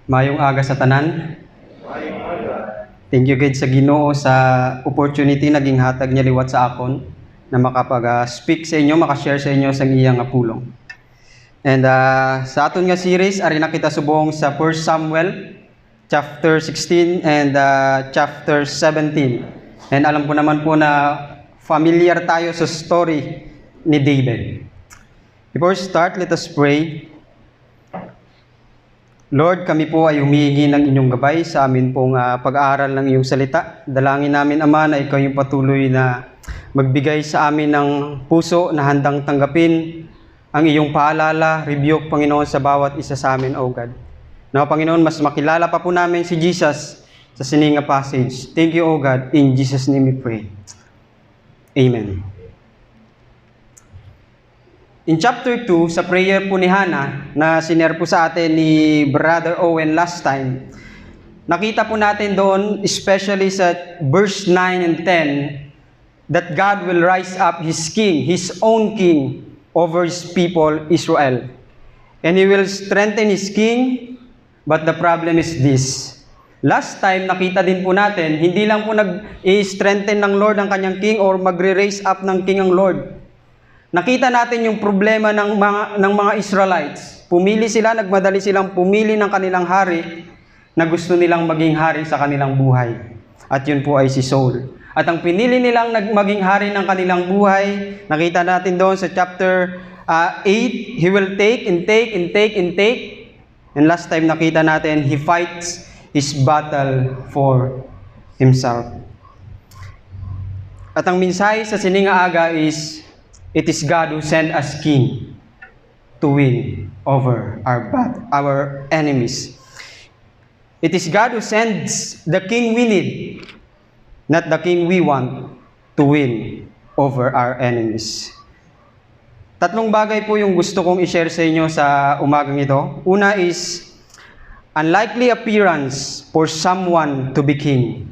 Mayong aga sa tanan. Thank you God sa Ginoo sa opportunity naging hatag niya liwat sa akon na makapag-speak sa inyo, makashare sa inyo sa iyang pulong. And sa aton nga series, ari na kita subong sa 1 Samuel chapter 16 and chapter 17. And alam ko naman po na familiar tayo sa story ni David. Before we start, let us pray. Lord, kami po ay humihingi ng inyong gabay sa amin pong pag-aaral ng iyong salita. Dalangin namin, Ama, na ikaw yung patuloy na magbigay sa amin ng puso na handang tanggapin ang iyong paalala, rebuke, Panginoon, sa bawat isa sa amin, O God. Na, Panginoon, mas makilala pa po namin si Jesus sa sininga passage. Thank you, O God. In Jesus' name we pray. Amen. In chapter 2, sa prayer po ni Hannah, na sinare po sa atin ni Brother Owen last time, nakita po natin doon, especially sa verse 9 and 10, that God will rise up His king, His own king, over His people, Israel. And He will strengthen His king, but the problem is this. Last time, nakita din po natin, hindi lang po nag-i-strengthen ng Lord ang kanyang king or magre-raise up ng king ang Lord. Nakita natin yung problema ng mga Israelites. Pumili sila, nagmadali silang pumili ng kanilang hari na gusto nilang maging hari sa kanilang buhay. At yun po ay si Saul. At ang pinili nilang maging hari ng kanilang buhay, nakita natin doon sa chapter 8, he will take and take and take and take. And last time nakita natin, he fights his battle for himself. At ang mensahe sa sininga aga is, it is God who sent us king to win over our enemies. It is God who sends the king we need, not the king we want, to win over our enemies. Tatlong bagay po yung gusto kong i-share sa inyo sa umagang ito. Una is, unlikely appearance for someone to be king.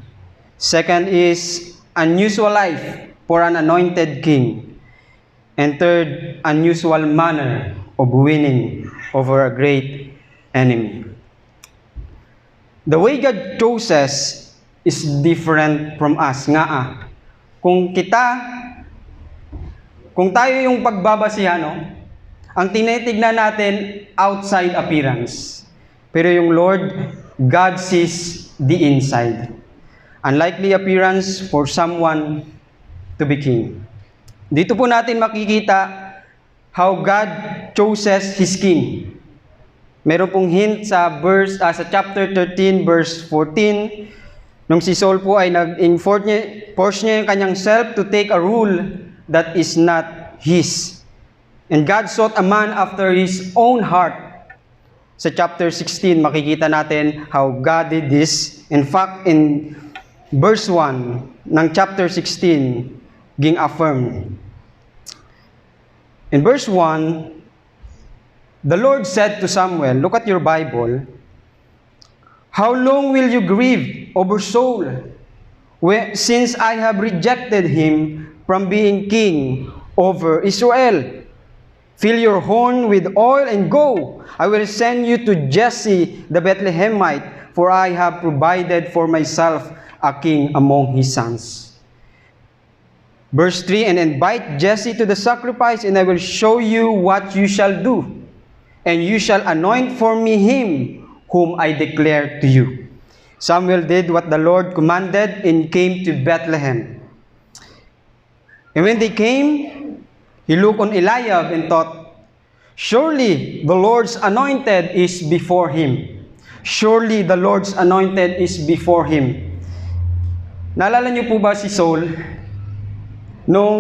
Second is, unusual life for an anointed king. And third, unusual manner of winning over a great enemy. The way God chose us is different from us. Kung tayo yung pagbabasihan, ang tinitignan natin outside appearance. Pero yung Lord, God sees the inside. Unlikely appearance for someone to be king. Dito po natin makikita how God chooses His king. Meron pong hint sa chapter 13 verse 14, nung si Saul po ay force niya yung kanyang self to take a rule that is not his. And God sought a man after His own heart. Sa chapter 16 makikita natin how God did this. In fact, in verse 1 ng chapter 16, ging affirmed. In verse 1, the Lord said to Samuel, look at your Bible, how long will you grieve over Saul, since I have rejected him from being king over Israel? Fill your horn with oil and go. I will send you to Jesse the Bethlehemite, for I have provided for myself a king among his sons. Verse 3, and invite Jesse to the sacrifice, and I will show you what you shall do. And you shall anoint for me him whom I declare to you. Samuel did what the Lord commanded and came to Bethlehem. And when they came, he looked on Eliab and thought, surely the Lord's anointed is before him. Surely the Lord's anointed is before him. Naalala niyo po ba si Saul? Nung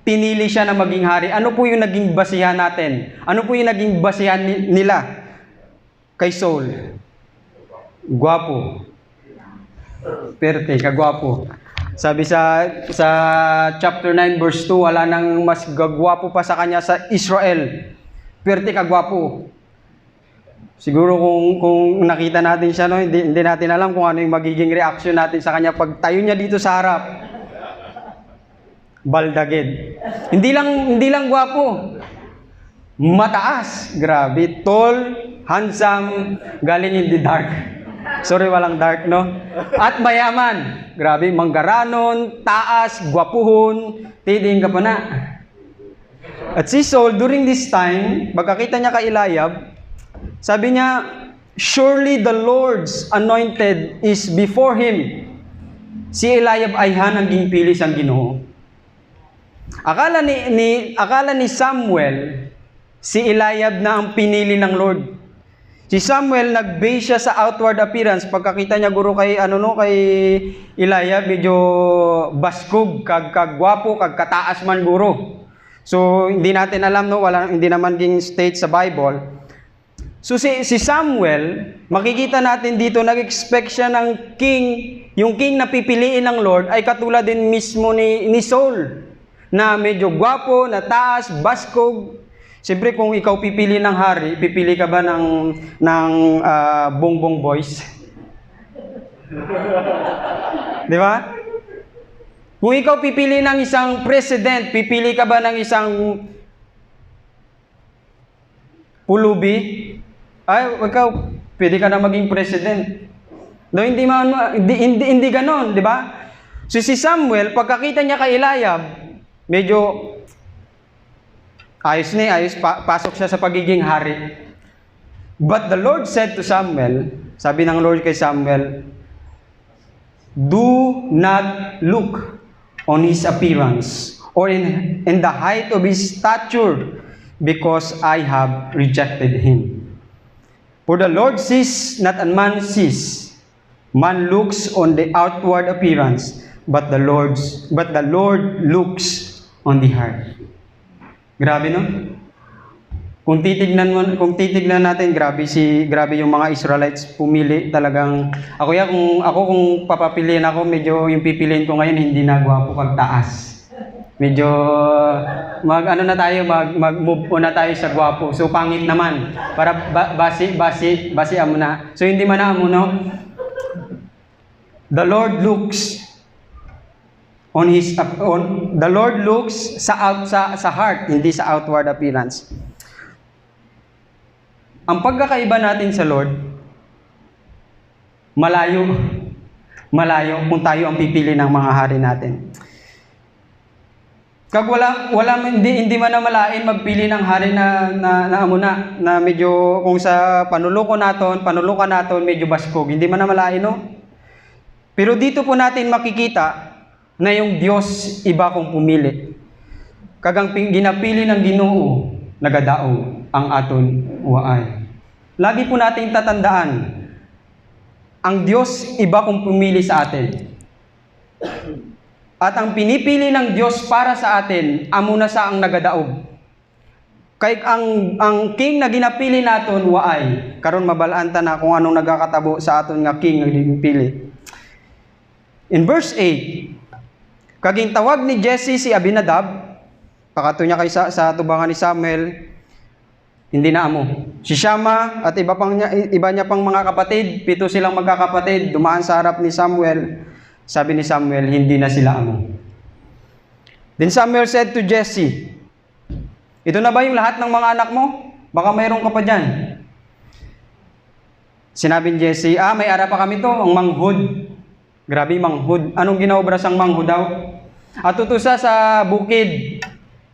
pinili siya na maging hari, ano po yung naging basihan natin? Ano po yung naging basihan nila kay Saul? Gwapo. Perte, kagwapo. Sabi sa chapter 9 verse 2, wala nang mas gagwapo pa sa kanya sa Israel. Perte, kagwapo. Siguro kung nakita natin siya, hindi natin alam kung ano yung magiging reaction natin sa kanya pag tayo niya dito sa harap. Baldaged. Hindi lang gwapo. Mataas. Grabe. Tall, handsome, galing in the dark. Sorry, walang dark, no? At mayaman. Grabe, manggaranon, taas, gwapuhon, tiding ka pa na. At si Saul, during this time, pagkakita niya kay Eliab, sabi niya, surely the Lord's anointed is before him. Si Eliab ay hanang pili sang Ginoo. Akala ni Samuel, si Eliab na ang pinili ng Lord. Si Samuel nag-base siya sa outward appearance. Pagkakita niya guro kay kay Eliab, medyo baskog, kagwapo, kagkataas man guro. So hindi natin alam, no, hindi naman ging state sa Bible. So si Samuel, makikita natin dito, nag-expect siya ng king, yung king na pipiliin ng Lord ay katulad din mismo ni Saul, na medyo gwapo, na taas, baskog. Siyempre kung ikaw pipili ng hari, pipili ka ba ng Bongbong Boys? Di ba? Kung ikaw pipili ng isang president, pipili ka ba ng isang pulubi? Ay, ikaw, pwede ka na maging president. No, hindi ganon, di ba? So si Samuel, pagkakita niya kay Eliab, medyo ayos, pasok siya sa pagiging hari. But the Lord said to Samuel, sabi ng Lord kay Samuel, do not look on his appearance or in the height of his stature, because I have rejected him. For the Lord sees not as man sees. Man looks on the outward appearance, but the Lord looks on the heart. Grabe, no? Kung titignan natin, grabe yung mga Israelites pumili talagang. Kung papapiliin ako, medyo yung pipiliin ko ngayon hindi na gwapo kag taas. Medyo mag-move on na tayo sa gwapo. So pangit naman para basi amo na. So hindi man amo, no? The Lord looks the Lord looks sa heart, hindi sa outward appearance. Ang pagkakaiba natin sa Lord, malayo kung tayo ang pipili ng mga hari natin. Kag hindi man na malain magpili ng hari na medyo kung sa panulukan naton medyo baskog, hindi man na malain, no? Pero dito po natin makikita na yung Diyos iba kong pumili. Kagang ginapili ng Ginoo, nagadaog ang aton waay. Lagi po nating tatandaan, ang Diyos iba kong pumili sa atin. At ang pinipili ng Diyos para sa atin, amo na sa ang nagadaog. Kay ang king na ginapili naton waay, karon mabalanta na kung anong nagakatabo sa aton nga king nga ginapili. In verse 8, kaging tawag ni Jesse si Abinadab, pakato niya kay sa tubangan ni Samuel, hindi na amo. Si Shama at iba niya pang mga kapatid, 7 silang magkakapatid, dumaan sa harap ni Samuel. Sabi ni Samuel, hindi na sila amo. Then Samuel said to Jesse, ito na ba yung lahat ng mga anak mo? Baka mayroon ka pa dyan. Sinabi ni Jesse, may ara pa kami to, ang manghud. Grabe, manghud. Anong ginaobra sang manghud daw? At tutusa sa bukid.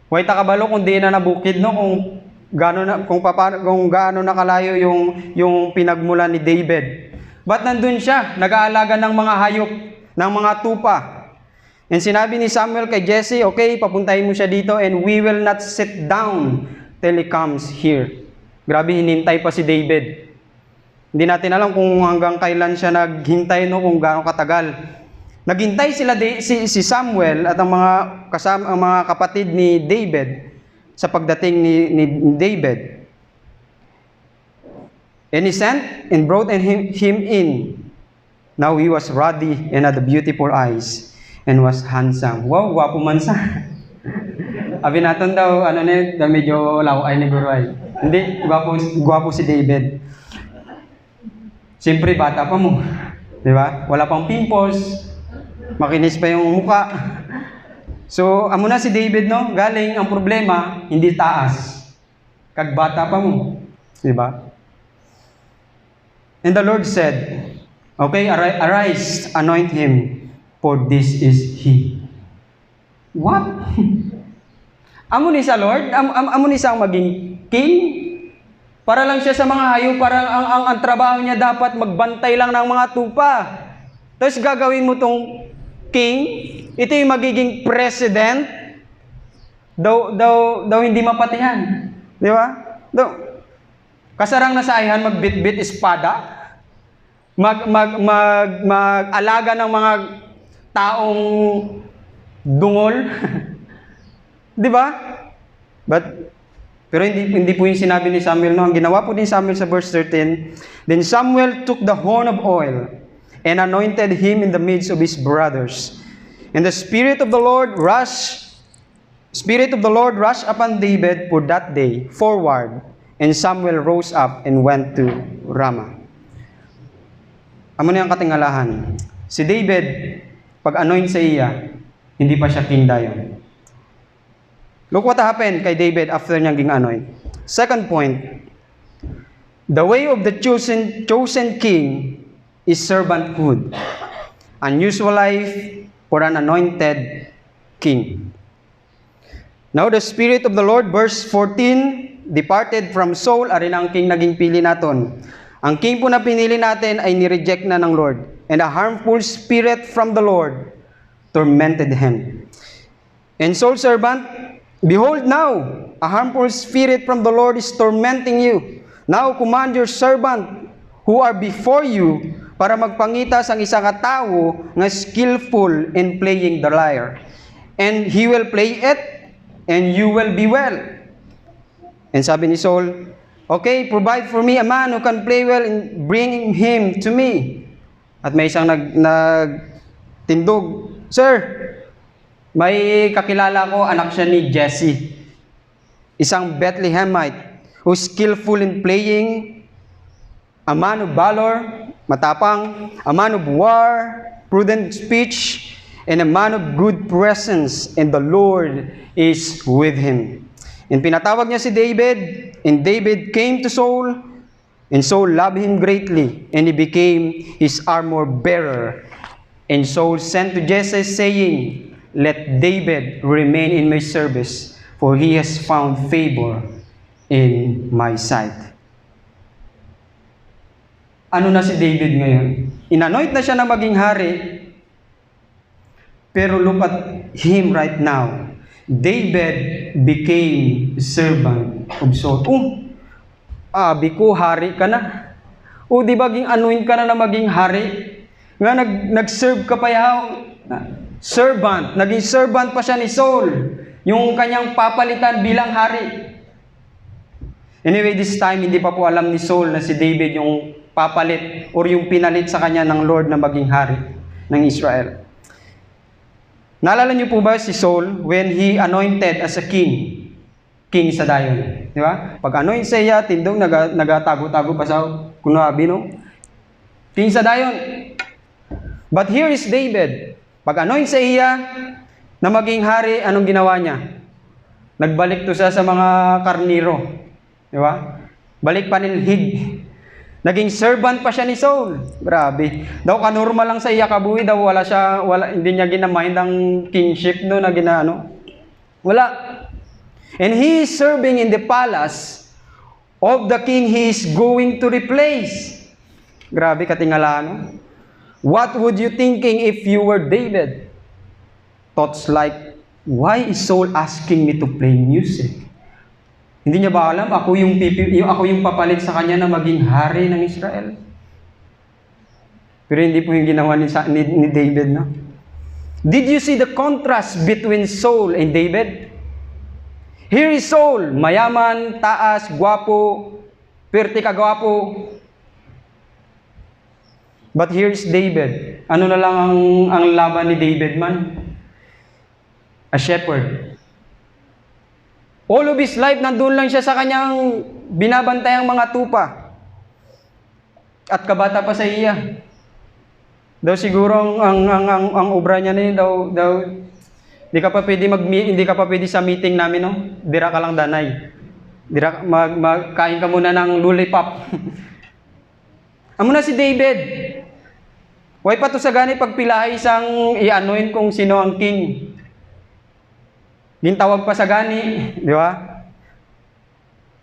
Huwag takabalo kung di na bukid, no? Kung gaano nakalayo yung pinagmulan ni David. But nandun siya, nag-aalaga ng mga hayop, ng mga tupa. And sinabi ni Samuel kay Jesse, okay, papuntahin mo siya dito and we will not sit down till he comes here. Grabe, hinintay pa si David. Hindi natin alam kung hanggang kailan siya naghintay, no, kung gaano katagal. Naghintay si Samuel at ang mga kapatid ni David sa pagdating ni David. And he sent and brought him in. Now he was ruddy and had beautiful eyes and was handsome. Wow, gwapo man sa. Abi naton daw, medyo laway ni Guray. Hindi, gwapo si David. Siyempre, bata pa mo. Di ba? Wala pang pimples. Makinis pa yung muka. So, amo na si David, no? Galing, ang problema, hindi taas. Kag bata pa mo. Di ba? And the Lord said, okay, arise, anoint him, for this is he. What? Amo ni sa Lord? Amo ni sa maging king? Para lang siya sa mga hayop, para ang trabaho niya dapat magbantay lang ng mga tupa. Tapos gagawin mo tong king, ito yung magiging president, daw hindi mapatihan. Di ba? Kasarang nasaihan magbitbit espada, mag-alaga ng mga taong dungol. Di ba? Pero hindi po yung sinabi ni Samuel, no? Ang ginawa po ni Samuel sa verse 13, then Samuel took the horn of oil and anointed him in the midst of his brothers. And the Spirit of the Lord rushed upon David for that day forward, and Samuel rose up and went to Ramah. Amo na ang katingalahan. Si David, pag-anoint sa iya, hindi pa siya king dayon. Look what happened kay David after niyang ging-anoint. Second point, the way of the chosen king is servanthood. Unusual life for an anointed king. Now the Spirit of the Lord, verse 14, departed from Saul, arin ang king naging pili naton. Ang king po na pinili natin ay nireject na ng Lord, and a harmful spirit from the Lord tormented him. And Saul's servant, behold now, a harmful spirit from the Lord is tormenting you. Now command your servant who are before you para magpangita sang isa ka tawo nga skillful in playing the lyre. And he will play it, and you will be well. And sabi ni Saul, okay, provide for me a man who can play well and bring him to me. At may isang nagtindog, sir, may kakilala ko, anak siya ni Jesse, isang Bethlehemite, who's skillful in playing, a man of valor, matapang, a man of war, prudent speech, and a man of good presence, and the Lord is with him. And pinatawag niya si David, and David came to Saul, and Saul loved him greatly, and he became his armor bearer. And Saul sent to Jesse, saying, let David remain in my service, for he has found favor in my sight. Ano na si David ngayon? Inanoint na siya na maging hari, pero look at him right now. David became servant of Saul. Abi ko, hari ka na. Di ba anoint ka na maging hari? Nga nag-serve ka pa yaw. Servant, naging servant pa siya ni Saul, yung kanyang papalitan bilang hari. Anyway, this time, hindi pa po alam ni Saul na si David yung papalit or yung pinalit sa kanya ng Lord na maging hari ng Israel. Naalala niyo po ba si Saul when he anointed as a king sa dayon? Di ba? Pag anoint sa iya, tindong nagatago-tago pa sa kunabi, no? King sa dayon. But here is David. Pag anoint sa iya na maging hari, anong ginawa niya? Nagbalik to sa mga karniro. Di ba? Balik paninhig. Naging servant pa siya ni Saul. Grabe. Daw kanormal lang sa iya kabuhi, daw hindi niya ginamind ang kingship no na ginaano. Wala. And he is serving in the palace of the king he is going to replace. Grabe katingala, no? What would you thinking if you were David? Thoughts like, why is Saul asking me to play music? Hindi niya ba alam, ako yung papalit sa kanya na maging hari ng Israel? Pero hindi po yung ginawa ni David, no? Did you see the contrast between Saul and David? Here is Saul, mayaman, taas, gwapo, perte kagwapo. But here is David. Ano na lang ang laban ni David man? A shepherd. All of his life, nandun lang siya sa kanyang binabantayang mga tupa. At kabata pa sa iya. Daw siguro ang obra niya ni daw hindi ka pa pwede sa meeting namin, no? Dira ka lang danay. Dira magkain ka muna ng lollipop. Amo na si David. Way pa to sa gani pagpilahay isang i-anoin kung sino ang king. Gintawag pa sa gani, di ba?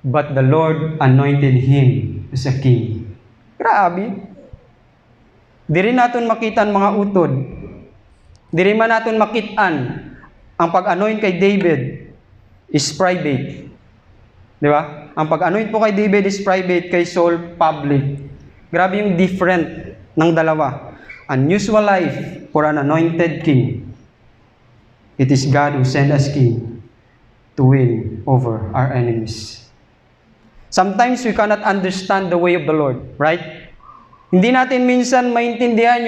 But the Lord anointed him as a king. Grabe. Di rin natin makitan mga utod. Di rin man natin makitaan ang pag-anoint kay David is private. Di ba? Ang pag-anoint po kay David is private, kay Saul public. Grabe yung different ng dalawa. Unusual life for an anointed king. It is God who sent us king to win over our enemies. Sometimes we cannot understand the way of the Lord, right? Hindi natin minsan maintindihan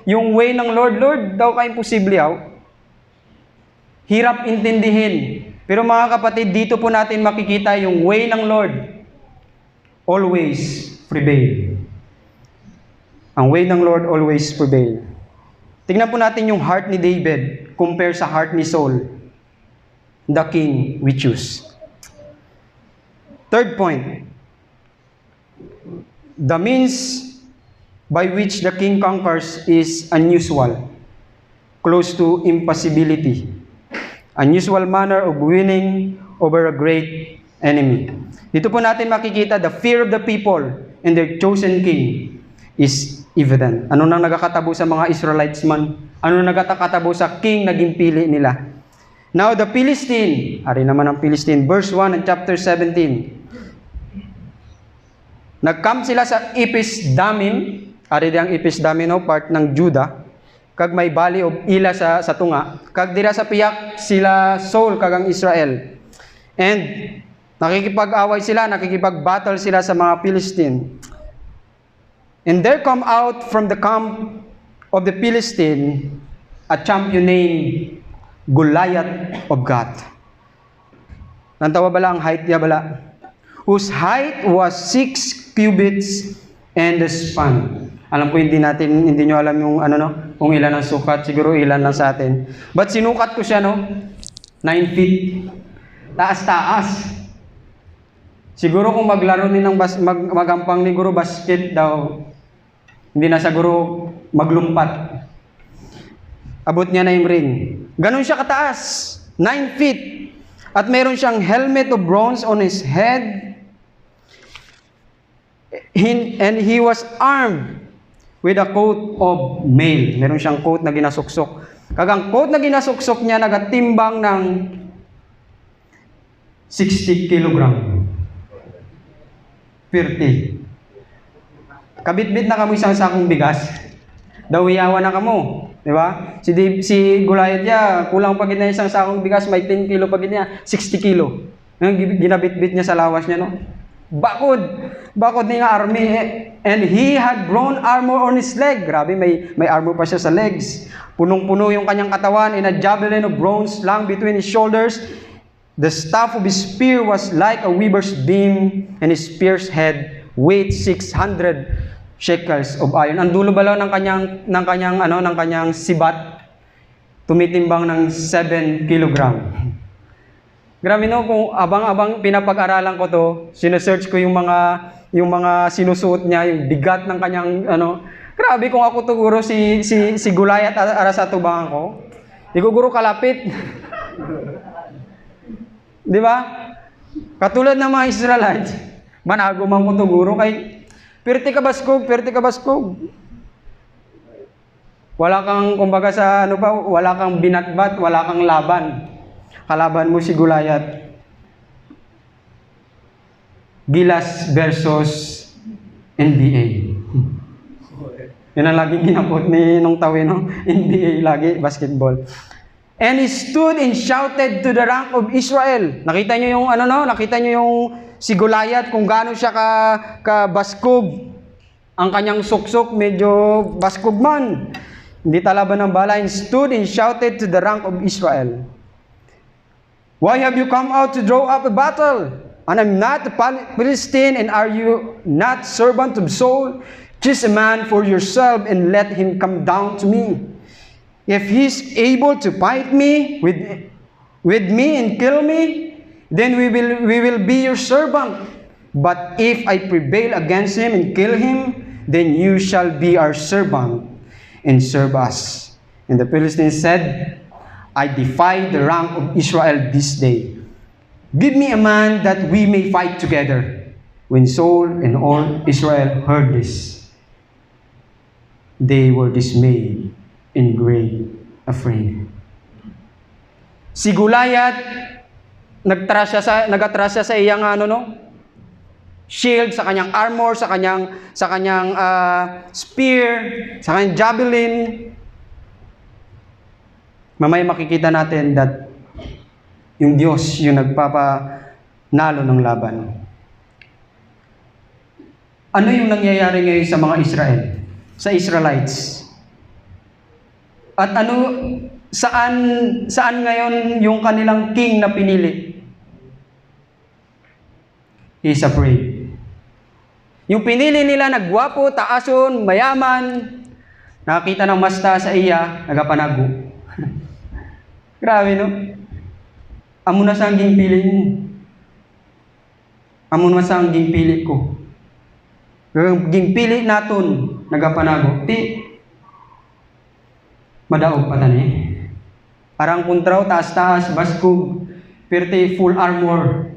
yung way ng Lord. Lord, daw ka imposible yaw. Hirap intindihin. Pero mga kapatid, dito po natin makikita yung way ng Lord always prevail. Ang way ng Lord always prevail. Tingnan po natin yung heart ni David compare sa heart ni Saul, the king we choose. Third point, the means by which the king conquers is unusual, close to impossibility. Unusual manner of winning over a great enemy. Dito po natin makikita the fear of the people and their chosen king is evident. Ano nang nagkakatabo sa mga Israelites man? Ano nang nagkakatabo sa king na ginpili nila? Now the Philistine, ari naman ang Philistine, verse 1 and chapter 17. Nag-camp sila sa Ephes-Dammim, ari diyang Ephes-Dammim, no, part ng Judah. Kag may bali of ila sa tunga, kag dira sa piyak sila Saul kag ang Israel. And nakikipag-away sila, nakikipag-battle sila sa mga Philistine. And there come out from the camp of the Philistine a champion named Goliath of Gath. Nantawa bala ang height niya bala? Whose height was 6 cubits and a span. Alam ko hindi nyo alam yung kung ilan ang sukat, siguro ilan lang sa atin. But sinukat ko siya 9 feet. Taas-taas. Siguro kung maglaro ni ng magampang ni guro basket daw, hindi na sa guro maglumpat. Abot niya na yung ring. Ganon siya kataas. 9 feet. At meron siyang helmet of bronze on his head. And he was armed with a coat of mail. Meron siyang coat na ginasuksok. Kagang coat na ginasuksok niya, nagatimbang ng 60 kilogram. 30. Kabitbit na kamo isang sakong bigas. Dawiyawan na kamo. Di ba? Si Goliath niya, kulang pa gina isang sakong bigas, may 10 kilo pa gina, 60 kilo. Ginabitbit niya sa lawas niya, no? Bakod niya army. And he had bronze armor on his leg. Grabe, may armor pa siya sa legs. Punong-puno yung kanyang katawan, and a javelin of bronze slung between his shoulders. The staff of his spear was like a weaver's beam, and his spear's head weighed 600 shekels of iron. Ang dulo balaw ng kanyang sibat, tumitimbang ng 7 kilogram. Grabe no, kung abang-abang pinapag-aralan ko to, sinesearch ko yung mga sinusuot niya, yung bigat ng kanyang Grabe kung ako tuguro si Goliath ara sa tubangan ko. Di ko guro kalapit. Di ba? Katulad ng mga Israelites, manago man ko tuguro kay perti ka baskog. Wala kang kumbaga sa wala kang binatbat, wala kang laban. Kalaban mo si Goliath. Gilas versus NBA. Yan ang laging ginapot ni nung tawin, no? NBA lagi, basketball. And he stood and shouted to the rank of Israel. Nakita niyo yung nakita niyo yung si Goliath kung gaano siya ka baskog. Ang kanyang suksok medyo baskog man. Hindi talaban ng bala. And stood and shouted to the rank of Israel. Why have you come out to draw up a battle? And I'm not a Philistine, and are you not servant of Saul? Choose a man for yourself and let him come down to me. If he's able to fight me with me and kill me, then we will be your servant. But if I prevail against him and kill him, then you shall be our servant and serve us. And the Philistines said, I defy the rank of Israel this day. Give me a man that we may fight together. When Saul and all Israel heard this, they were dismayed and great afraid. Si Goliath, nagatras siya sa iyang shield, sa kanyang armor, sa kanyang spear, sa kanyang javelin. Mamaya makikita natin that yung Diyos yung nagpapanalo ng laban. Ano yung nangyayari ngayon sa mga Israel? Sa Israelites? At saan ngayon yung kanilang king na pinili? He's afraid. Yung pinili nila, nagwapo, taason, mayaman, nakakita ng masta sa iya, nagapanago. Grabe, no? Amo na sa hanggang pili mo. Amo na sa hanggang pili ko. Hanggang pili naton, nagapanago. Madaog pa tani. Parang kontraw, taas-taas, baskog, perte full armor,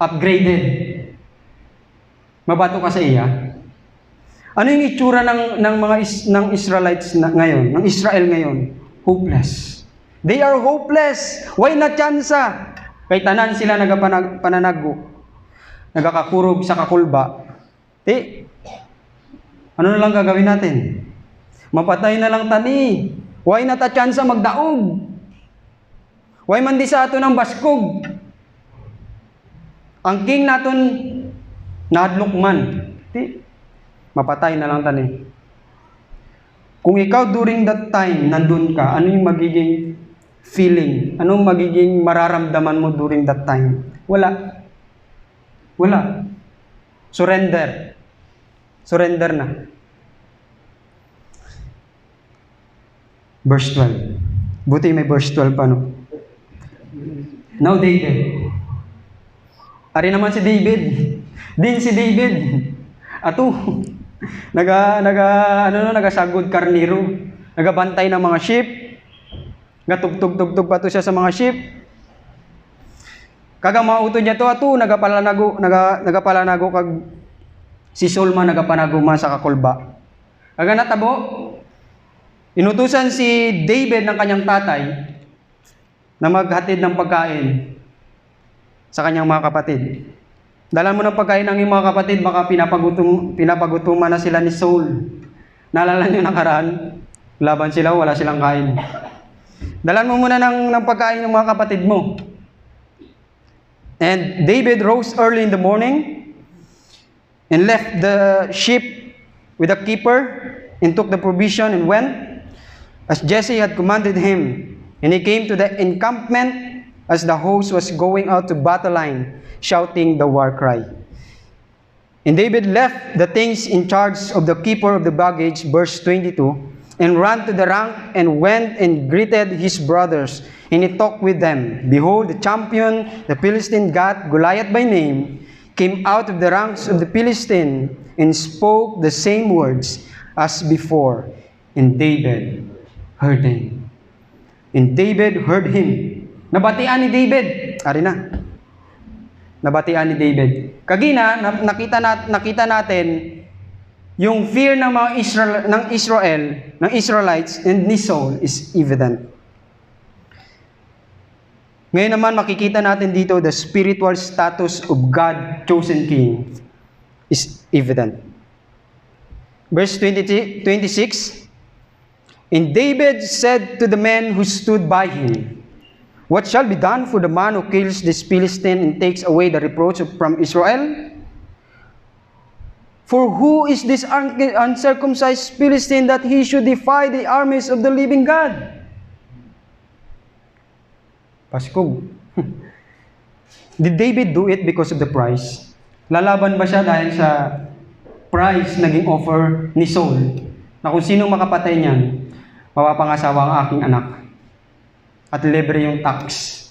upgraded. Mabato ka sa iya. Ano yung itsura ng Israelites ngayon, ng Israel ngayon? Hopeless. They are hopeless. Why na tsansa? Kay tanan sila nagapananago. Nagakakurog sa kakulba. Ano na lang gagawin natin? Mapatay na lang tani. Why na ta tsansa magdaog? Why man di sa ato ng baskog? Ang king naton nahadlok man. Mapatay na lang tani. Kung ikaw during that time nandun ka, ano yung magiging feeling? Anong magiging mararamdaman mo during that time? Wala. Surrender. Surrender na. Verse 12. Buti may verse 12 pa, no? Now David. Ari naman si David. Din si David. Ato. Nagasagod karniro. Nagabantay ng mga sheep. Gatugtog-tugtog pa to siya sa mga sheep. Kaga mauto niya to ato, nagapalanago kag si Saul man nagapanago man sa kakulba. Kaga natabo, inutusan si David ng kanyang tatay na maghatid ng pagkain sa kanyang mga kapatid. Dala mo ng pagkain ng iyong mga kapatid, baka pinapagutuman na sila ni Saul. Naalala niyo nakaraan, laban sila, wala silang kain. Dalan mo muna ng pagkain ng mga kapatid mo. And David rose early in the morning and left the sheep with the keeper and took the provision and went as Jesse had commanded him. And he came to the encampment as the host was going out to battle line, shouting the war cry. And David left the things in charge of the keeper of the baggage, verse 22, and ran to the rank and went and greeted his brothers. And he talked with them. Behold, the champion, the Philistine Goliath by name, came out of the ranks of the Philistine and spoke the same words as before. And David heard him. And David heard him. Nabatian ni David. Ari na. Nabatian ni David. Kagina, nakita natin yung fear ng mga Israelites and ni Saul is evident. Ngayon naman makikita natin dito the spiritual status of God chosen king is evident. Verse 26, And David said to the men who stood by him, What shall be done for the man who kills this Philistine and takes away the reproach from Israel? For who is this uncircumcised Philistine that he should defy the armies of the living God? Paskog. Did David do it because of the price? Lalaban ba siya dahil sa price naging offer ni Saul? Na kung sinong makapatay niyan, mapapangasawa ang aking anak. At libre yung tax.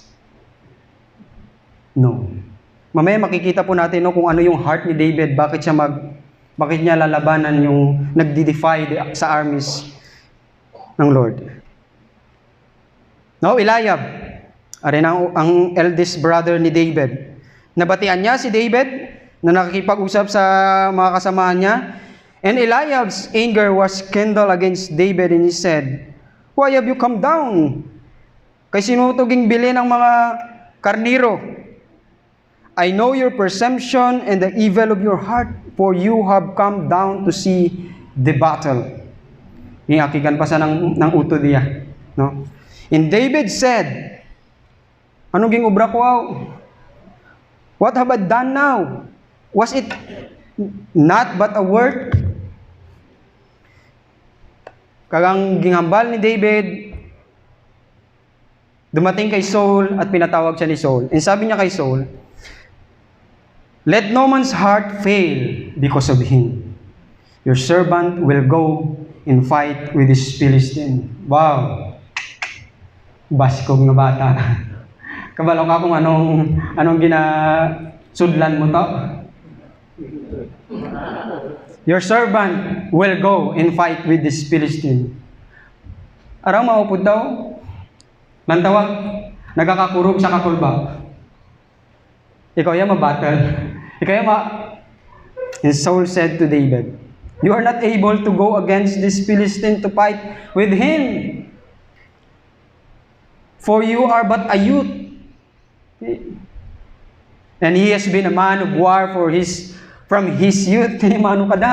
No. Mamaya makikita po natin kung ano yung heart ni David, bakit siya Bakit niya lalabanan yung nagdi-defy sa armies ng Lord? Now, Eliab, arin ang eldest brother ni David. Nabatian niya si David na nakikipag-usap sa mga kasamahan niya. And Eliab's anger was kindled against David and he said, "Why have you come down? Kay sinutuging bili ng mga karniro. I know your presumption and the evil of your heart, for you have come down to see the battle." Iakigan pa sa ng utod niya. No? And David said, "Anong ging obra ko? What have I done now? Was it not but a word?" Kagang ginghambal ni David, dumating kay Saul at pinatawag siya ni Saul. And sabi niya kay Saul, "Let no man's heart fail because of him. Your servant will go and fight with this Philistine." Wow! Baskog na bata. Kabalo ka kung anong ginasudlan mo to? Your servant will go and fight with this Philistine. Araw maupod daw. Nantawag, nagkakakurog sa kakulba. Ikaw yan mabattle. Ikaw yan And Saul said to David, "You are not able to go against this Philistine to fight with him, for you are but a youth. And he has been a man of war from his youth." Tinimano ka da.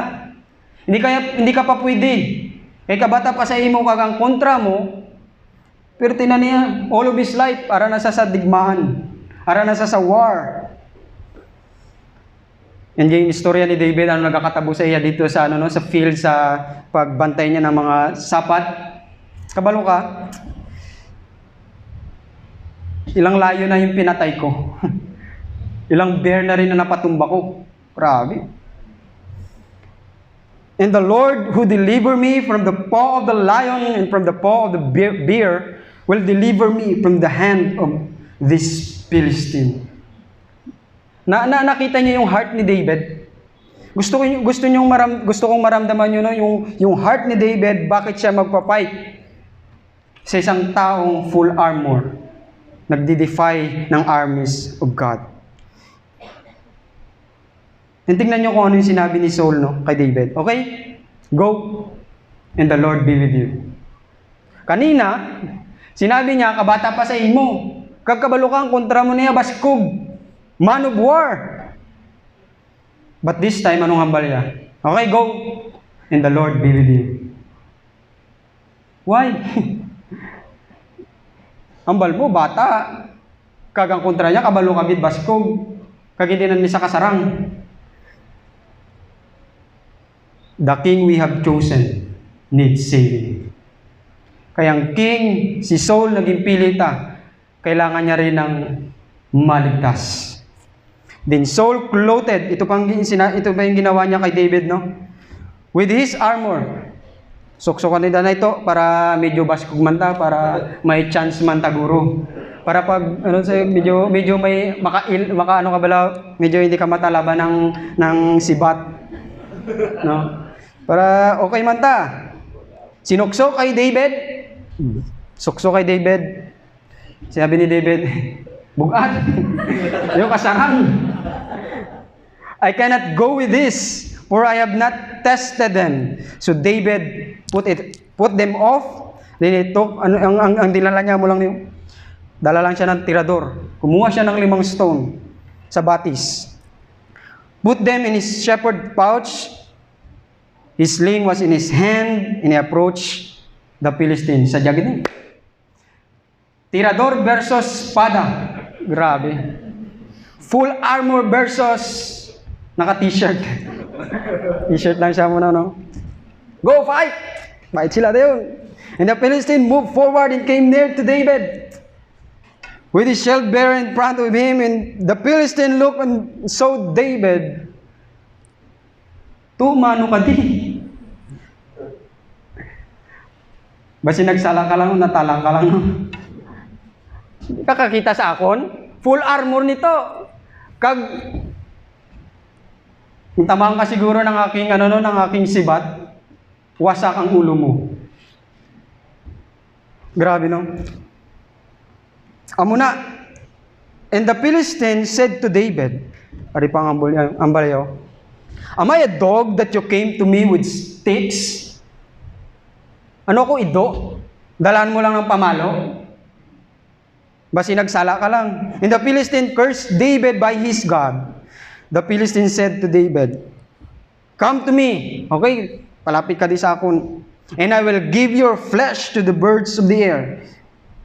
Hindi ka pa pwede. Kaya kabata pa sa imo kagang kontra mo, pero tinan niya, all of his life, ara na sa digmaan. Ara na sa war. And yung istorya ni David, nagkakatabo sa iya dito sa, sa field, sa pagbantay niya ng mga sapat. Kabalo ka, ilang layo na yung pinatay ko. Ilang bear na rin na napatumba ko. Grabe. "And the Lord who deliver me from the paw of the lion and from the paw of the bear will deliver me from the hand of this Philistine." Nakita niyo yung heart ni David? Gusto kong maramdaman niyo yung heart ni David, bakit siya magpa-fight sa isang taong full armor, nagdi-defy ng armies of God. And tingnan niyo kung ano yung sinabi ni Saul kay David. Okay? Go, and the Lord be with you. Kanina, sinabi niya, kabata pa sa imo. Kagkabalo kang kontra mo niya, baskog. Man of war. But this time, anong hambal niya? Okay, go, and the Lord be with you. Why? Hambal mo, bata. Kagang kontra niya, kabalo kagid baskog. Kagidinan ni sa kasarang. The king we have chosen needs saving. Kayang king, si Saul, naging pilita, kailangan niya rin ng maligtas. Then Saul clothed, ito pa yung ginawa niya kay David, with his armor. Suksukan nila na ito para medyo baskog man ta, para may chance man ta guro. Para pag medyo may medyo hindi ka matalaban ng sibat. No? Para okay man ta. Sinukso kay David. Sukso kay David. Sabi ni David, bugat. Yung kasarang. "I cannot go with this, for I have not tested them." So David put them off. Then he took, ang dinala niya mo lang, dala lang siya ng tirador. Kumuha siya ng 5 stone sa batis. Put them in his shepherd pouch. His sling was in his hand, and he approached the Philistine. Sa jagin. Tirador versus espada. Grabe. Full armor versus naka-t-shirt. T-shirt lang siya muna, Go fight! Fight sila doon. And the Philistine moved forward and came near to David, with his shield bearer in front of him, and the Philistine looked and saw David. Tumano ka di. Basi nagsalang ka lang, natalang ka lang. Kakakita sa akon, full armor nito. Kag Kung tamaan ka siguro ng aking sibat, wasak ang ulo mo. Grabe, no? Amo na. And the Philistine said to David, ari pang ambalyo, am I a dog that you came to me with sticks? Ano ko ido? Dalaan mo lang ng pamalo? Basi nagsala ka lang. And the Philistine cursed David by his God. The Philistine said to David, come to me. Okay, palapit ka di sa akon. And I will give your flesh to the birds of the air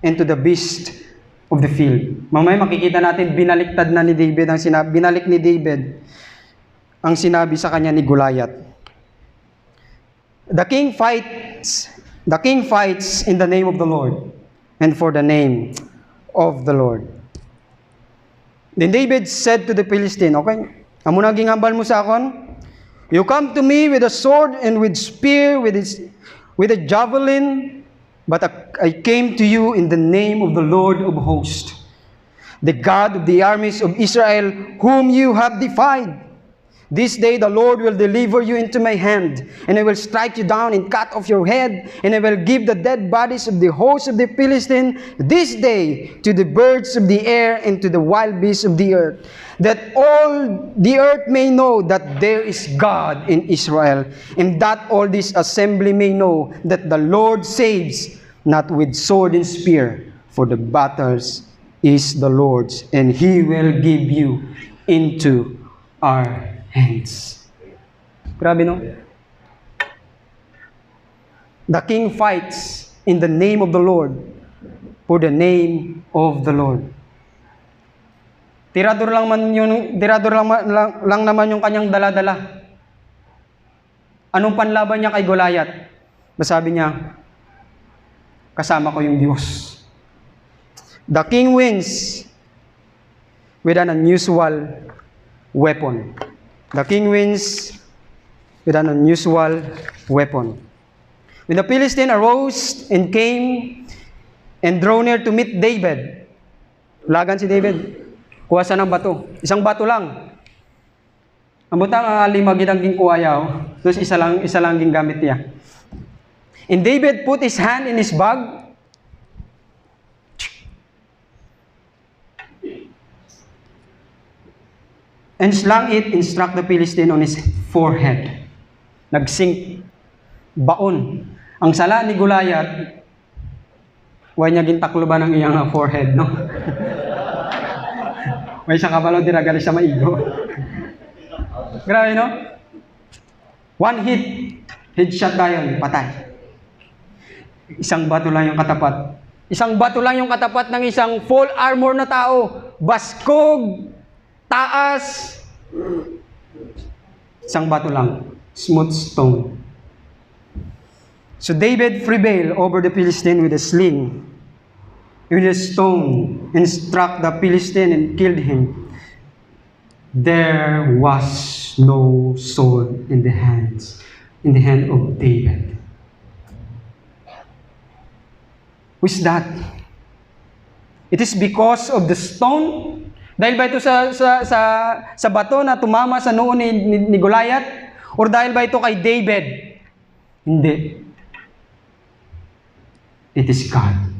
and to the beast of the field. Mamaya makikita natin, binaliktad na ni David ang sinabi, binalik ni David ang sinabi sa kanya ni Goliath. The king fights in the name of the Lord and for the name of the Lord. Then David said to the Philistine, okay, amo na gingambal mo sa akon? You come to me with a sword and with spear, with a javelin, but I came to you in the name of the Lord of hosts, the God of the armies of Israel, whom you have defied. This day the Lord will deliver you into my hand, and I will strike you down and cut off your head, and I will give the dead bodies of the hosts of the Philistine this day to the birds of the air and to the wild beasts of the earth, that all the earth may know that there is God in Israel, and that all this assembly may know that the Lord saves, not with sword and spear, for the battles is the Lord's, and He will give you into our hands. Grabe, no? The king fights in the name of the Lord, for the name of the Lord. Tirador lang naman yung kanyang dala-dala. Anong panlaban niya kay Goliath? Sabi niya, kasama ko yung Diyos. The king wins with an unusual weapon. The king wins with an unusual weapon. When the Philistine arose and came and drew near to meet David, lagan si David, kuha siya ng bato. Isang bato lang. Ang butang limagid ang ginkuha Tapos isa lang gingamit niya. And David put his hand in his bag, and slung it and struck the Philistine on his forehead. Nagsink. Baon. Ang sala ni Goliath, way niya gintakloban ang iyang forehead, no? May siya kabalo, diragali siya maigo. Grabe, no? One hit, headshot tayo, patay. Isang bato lang yung katapat. Isang bato lang yung katapat ng isang full armor na tao. Baskog, taas. Isang bato lang. Smooth stone. So David prevailed over the Philistine with a sling, with a stone, and struck the Philistine and killed him. There was no sword in the hand of David. Who's that? It is because of the stone. Dahil ba ito sa bato na tumama sa noo ni Goliath? Or dahil ba ito kay David? Hindi. It is God.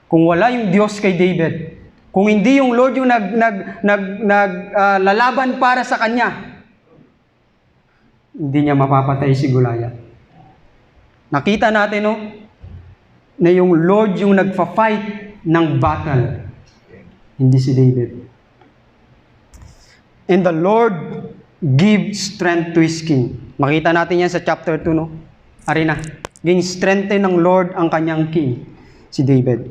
Kung wala yung Diyos kay David, kung hindi yung Lord yung lalaban para sa kanya, hindi niya mapapatay si Goliath. Nakita natin, no, na yung Lord yung nagfa-fight ng battle, hindi si David. And the Lord gives strength to His king. Makita natin yan sa chapter 2, no? Ari na. Ging strengthen ng Lord ang kanyang king, si David.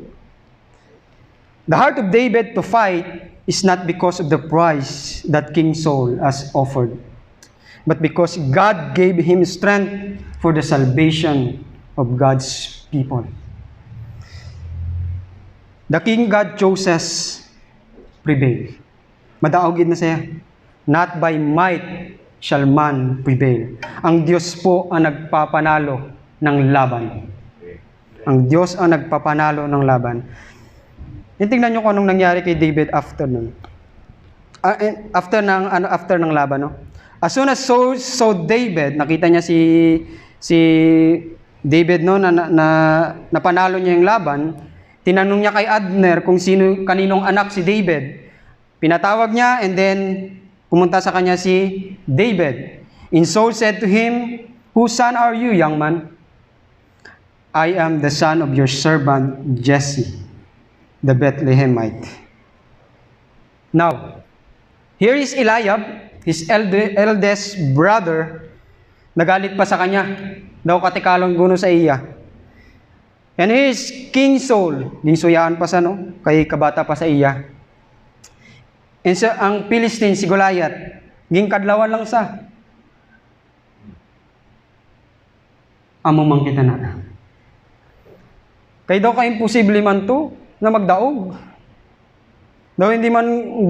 The heart of David to fight is not because of the price that King Saul has offered, but because God gave him strength for the salvation of God's people. The King God chooses prevail. Madaogid na siya. Not by might shall man prevail. Ang Diyos po ang nagpapanalo ng laban. Ang Diyos ang nagpapanalo ng laban. Tingnan nyo kung anong nangyari kay David after nun. after ng laban, no? As soon as Saul saw David, nakita niya si David, no, na panalo niya yung laban, tinanong niya kay Abner kung kaninong anak si David. Pinatawag niya, and then pumunta sa kanya si David. And Saul said to him, "Whose son are you, young man?" "I am the son of your servant Jesse, the Bethlehemite." Now, here is Eliab, his eldest brother, nagalit pa sa kanya. Daw katikalong guno sa iya. And here is King Saul, ginsuyaan pa sa kay kabata pa sa iya. And so, ang Philistine, si Goliath, gingkadlawan lang sa. Amo man kita na. Kay daw ka-imposible man to, na magdaog. Daw hindi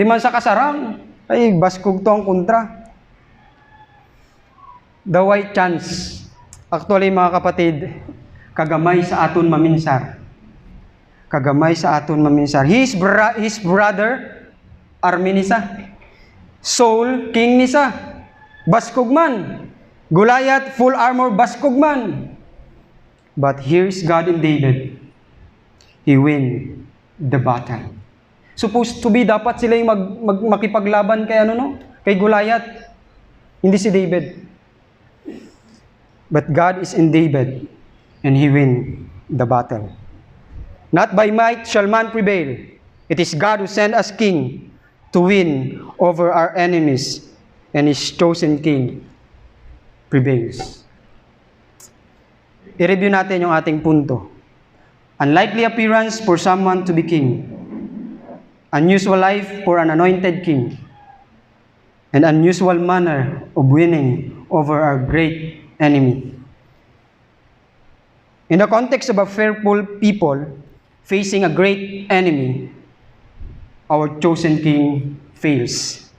man sa kasarang, ay baskog to ang kontra. Daw ay chance. Actually, mga kapatid, kagamay sa aton maminsar. Kagamay sa aton maminsar. His brother, army nisa. Saul, king nisa. Baskog man. Goliath, full armor, baskog man. But here's God in David. He win the battle. Supposed to be, dapat sila yung makipaglaban kay kay Goliath. Hindi si David. But God is in David, and he win the battle. Not by might shall man prevail. It is God who sent us king to win over our enemies, and his chosen king prevails. I-review natin yung ating punto. Unlikely appearance for someone to be king. Unusual life for an anointed king. An unusual manner of winning over our great enemy. In the context of a fearful people facing a great enemy, our chosen king fails.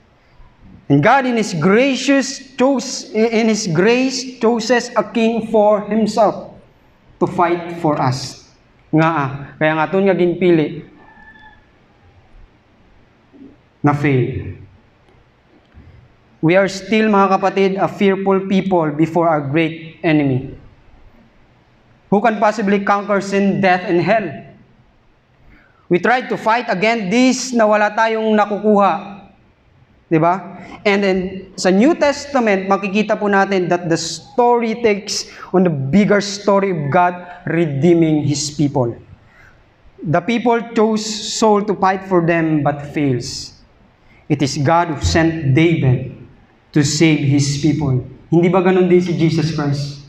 And God in His grace chooses a king for Himself to fight for us. Kaya nga ito nga ginpili na fail. We are still, mga kapatid, a fearful people before our great enemy. Who can possibly conquer sin, death, and hell? We tried to fight against this na wala tayong nakukuha. Diba? And then, sa New Testament, makikita po natin that the story takes on the bigger story of God redeeming His people. The people chose Saul to fight for them but fails. It is God who sent David to save His people. Hindi ba ganun din si Jesus Christ?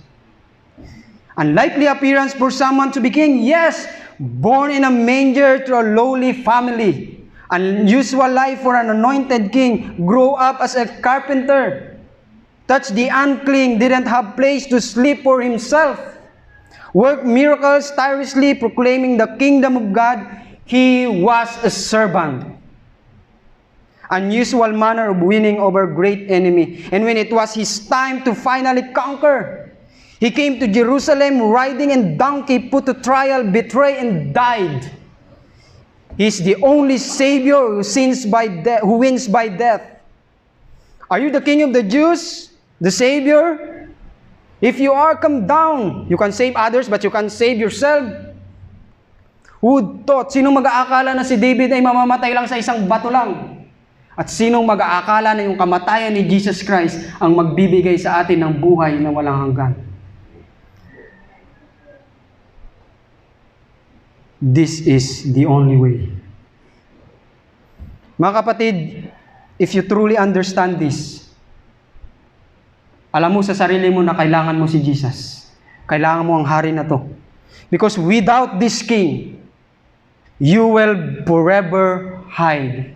Unlikely appearance for someone to be king? Yes! Born in a manger to a lowly family. Unusual life for an anointed king. Grow up as a carpenter. Touch the unclean. Didn't have place to sleep for himself. Work miracles tirelessly proclaiming the kingdom of God. He was a servant. Unusual manner of winning over great enemy. And when it was his time to finally conquer, he came to Jerusalem riding in donkey, put to trial, betrayed, and died. He's the only Savior who wins by death. Are you the King of the Jews? The Savior? If you are, come down. You can save others, but you can't save yourself. Who thought? Sinong mag-aakala na si David ay mamamatay lang sa isang bato lang? At sinong mag-aakala na yung kamatayan ni Jesus Christ ang magbibigay sa atin ng buhay na walang hanggan? This is the only way. Mga kapatid, if you truly understand this, alam mo sa sarili mo na kailangan mo si Jesus. Kailangan mo ang hari na to. Because without this king, you will forever hide.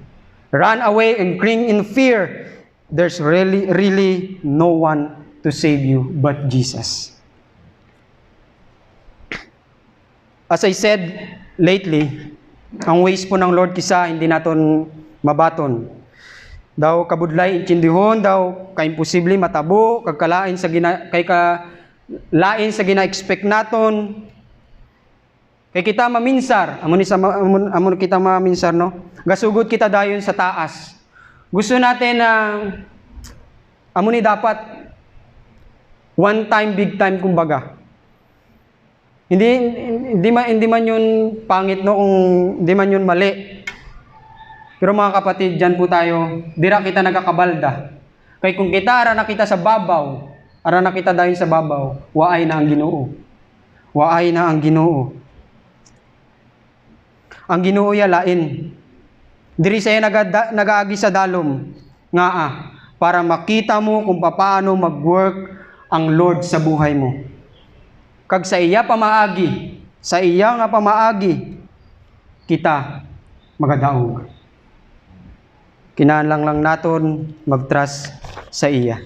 Run away and cling in fear. There's really no one to save you but Jesus. As I said lately, ang ways po ng Lord kisa hindi naton mabaton. Daw kabudlay intindihon, daw kaimposible matabo, kagkalain sa lain sa gina-expect naton. Kay kita maminsar, amon kita maminsar no. Gasugod kita dayon sa taas. Gusto natin na amo ni dapat one time, big time kumbaga. Hindi man yun pangit no, kung hindi man yun mali. Pero mga kapatid, dyan po tayo, dira kita nagkakabalda. Kaya kung kita ara na kita sa babaw, ara na kita dahil sa babaw, waay na ang Ginoo. Waay na ang Ginoo. Ang Ginoo ya lain. Diri saya nagaagi sa dalom nga para makita mo kung paano mag-work ang Lord sa buhay mo. Kag sa iya pamaagi, sa iya nga pamaagi, kita magadaog. Kinahanglan lang naton mag-trust sa iya.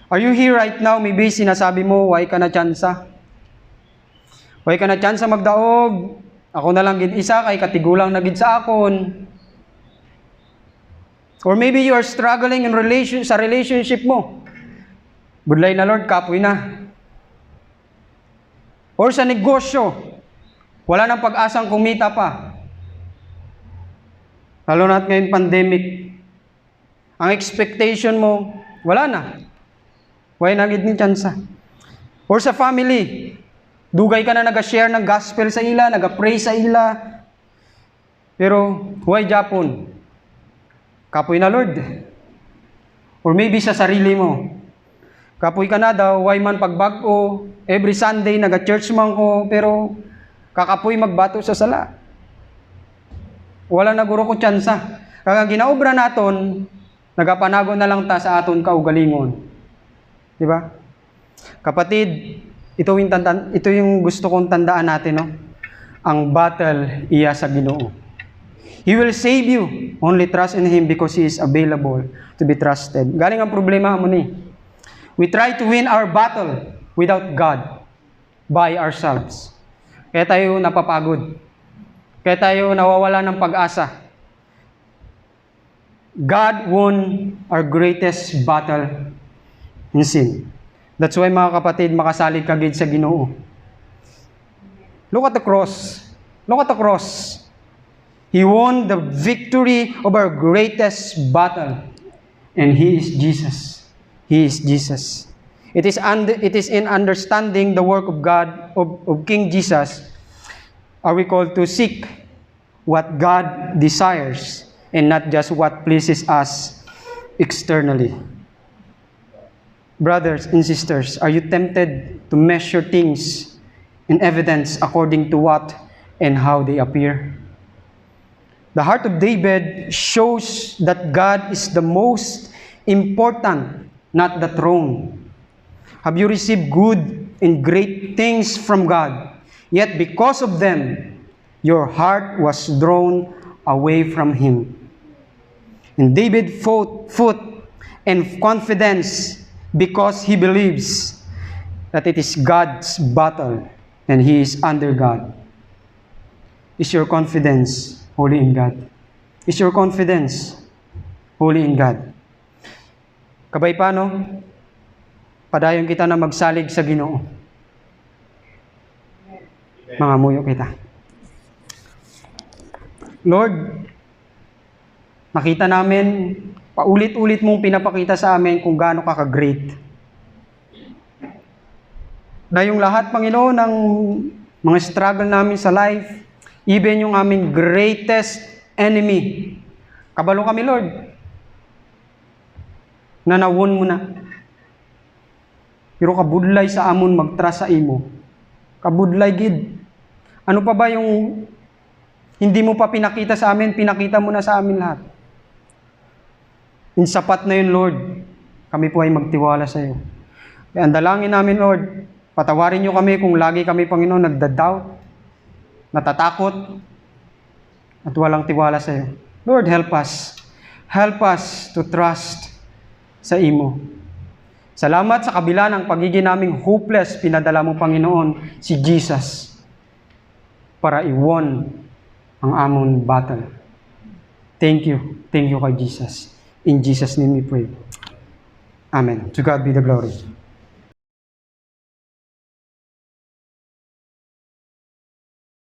Are you here right now? Maybe sinasabi mo, why ka na tsansa? Why ka na tsansa magdaog? Ako na lang gid isa, kay katigulang na gid sa akon. Or maybe you are struggling in sa relationship mo. Budlay na Lord, kapoy na. Or sa negosyo, wala nang pag-asang kumita pa. Lalo na't ngayon pandemic. Ang expectation mo, wala na. Why na gid ni tsansa? Or sa family, dugay ka na nag-share ng gospel sa ila, nag-pray sa ila. Pero, why Japon? Kapoy na Lord. Or maybe sa sarili mo. Kapoy ka na daw, why man pagbag-o, every Sunday naga-church man ko, pero kakapoy magbato sa sala. Wala na guro ko tsansa. Kaya ginaobra naton, nagapanago na lang ta sa aton kaugalingon. Di ba? Kapatid, ito yung gusto kong tandaan natin, no? Ang battle iya sa Ginoo. He will save you. Only trust in Him because He is available to be trusted. Galing ang problema mo ni. We try to win our battle without God by ourselves. Kaya tayo napapagod. Kaya tayo nawawala ng pag-asa. God won our greatest battle in sin. That's why mga kapatid, makasalig ka gid sa Ginoo. Look at the cross. Look at the cross. He won the victory of our greatest battle. And He is Jesus. He is Jesus. It is in understanding the work of God, of King Jesus, are we called to seek what God desires and not just what pleases us externally. Brothers and sisters, are you tempted to measure things in evidence according to what and how they appear? The heart of David shows that God is the most important, not the throne. Have you received good and great things from God, yet because of them, your heart was drawn away from Him? And David fought and confidence because he believes that it is God's battle and he is under God. Is your confidence wholly in God? Is your confidence wholly in God? Kabay paano? Padayon kita na magsalig sa Ginoo. Mga muyo kita. Lord, nakita namin, paulit-ulit mong pinapakita sa amin kung gaano ka ka-great. Na yung lahat, Panginoon, ng mga struggle namin sa life, even yung aming greatest enemy, kabalo kami, Lord, na nawon mo na. Pero kabudlay sa amon magtrust sa imo. Kabudlay gid. Ano pa ba yung hindi mo pa pinakita sa amin, pinakita mo na sa amin lahat. In sapat na yun, Lord, kami po ay magtiwala sa iyo. Kaya ang dalangin namin, Lord, patawarin niyo kami kung lagi kami, Panginoon, nagda-doubt, natatakot, at walang tiwala sa iyo. Lord, help us. Help us to trust sa imo. Salamat sa kabila ng pagiging naming hopeless, pinadala mo, Panginoon, si Jesus para i-won ang amon battle. Thank you. Thank you kay Jesus. In Jesus' name we pray. Amen. To God be the glory.